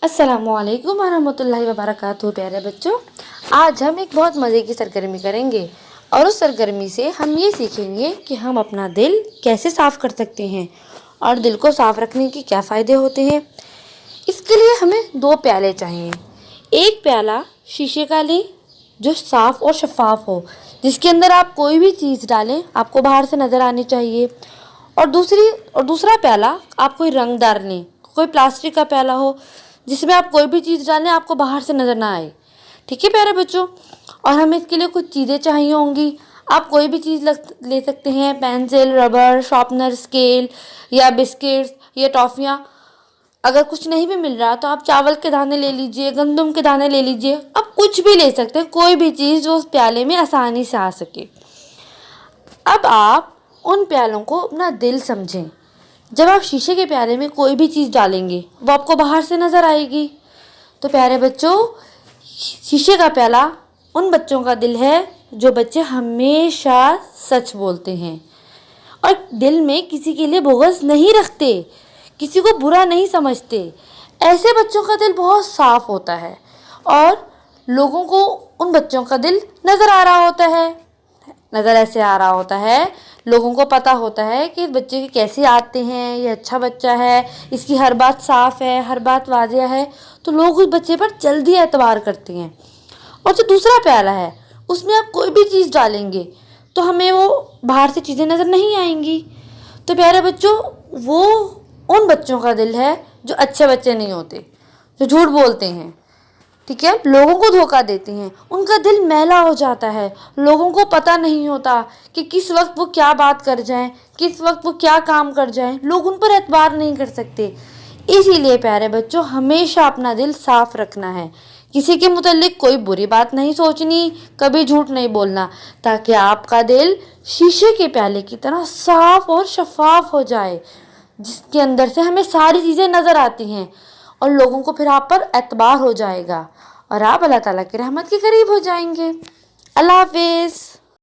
अस्सलामुअलैकुम वरहमतुल्लाहि वबरकातुहू। प्यारे बच्चों, आज हम एक बहुत मज़े की सरगर्मी करेंगे और उस सरगर्मी से हम ये सीखेंगे कि हम अपना दिल कैसे साफ़ कर सकते हैं और दिल को साफ़ रखने के क्या फ़ायदे होते हैं। इसके लिए हमें 2 प्याले चाहिए। एक प्याला शीशे का लें जो साफ़ और शफाफ हो, जिसके अंदर आप कोई भी चीज़ डालें आपको बाहर से नज़र आनी चाहिए। और दूसरा प्याला आप कोई रंगदार लें, कोई प्लास्टिक का प्याला हो जिसमें आप कोई भी चीज़ डालें आपको बाहर से नज़र ना आए। ठीक है प्यारे बच्चों, और हमें इसके लिए कुछ चीज़ें चाहिए होंगी। आप कोई भी चीज़ ले सकते हैं, पेंसिल, रबर, शार्पनर, स्केल या बिस्किट्स या टॉफ़ियाँ। अगर कुछ नहीं भी मिल रहा तो आप चावल के दाने ले लीजिए, गंदम के दाने ले लीजिए, आप कुछ भी ले सकते हैं, कोई भी चीज़ जो उस प्याले में आसानी से आ सके। अब आप उन प्यालों को अपना दिल समझें। जब आप शीशे के प्याले में कोई भी चीज़ डालेंगे वो आपको बाहर से नज़र आएगी। तो प्यारे बच्चों, शीशे का प्याला उन बच्चों का दिल है जो बच्चे हमेशा सच बोलते हैं और दिल में किसी के लिए बुग़्ज़ नहीं रखते, किसी को बुरा नहीं समझते। ऐसे बच्चों का दिल बहुत साफ़ होता है और लोगों को उन बच्चों का दिल नज़र आ रहा होता है। नज़र ऐसे आ रहा होता है, लोगों को पता होता है कि बच्चे की कैसी आदतें हैं, ये अच्छा बच्चा है, इसकी हर बात साफ़ है, हर बात वाज़ेह है, तो लोग उस बच्चे पर जल्दी एतबार करते हैं। और जो दूसरा प्याला है उसमें आप कोई भी चीज़ डालेंगे तो हमें वो बाहर से चीज़ें नज़र नहीं आएंगी। तो प्यारे बच्चों, वो उन बच्चों का दिल है जो अच्छे बच्चे नहीं होते, जो झूठ बोलते हैं, ठीक है, लोगों को धोखा देते हैं। उनका दिल मैला हो जाता है, लोगों को पता नहीं होता कि किस वक्त वो क्या बात कर जाएं, किस वक्त वो क्या काम कर जाएं, लोग उन पर एतबार नहीं कर सकते। इसीलिए प्यारे बच्चों, हमेशा अपना दिल साफ रखना है, किसी के मुतालिक कोई बुरी बात नहीं सोचनी, कभी झूठ नहीं बोलना, ताकि आपका दिल शीशे के प्याले की तरह साफ और शफाफ हो जाए, जिसके अंदर से हमें सारी चीज़ें नज़र आती हैं और लोगों को फिर आप पर एतबार हो जाएगा और आप अल्लाह ताला की रहमत के करीब हो जाएंगे। अल्लाह हाफिज़।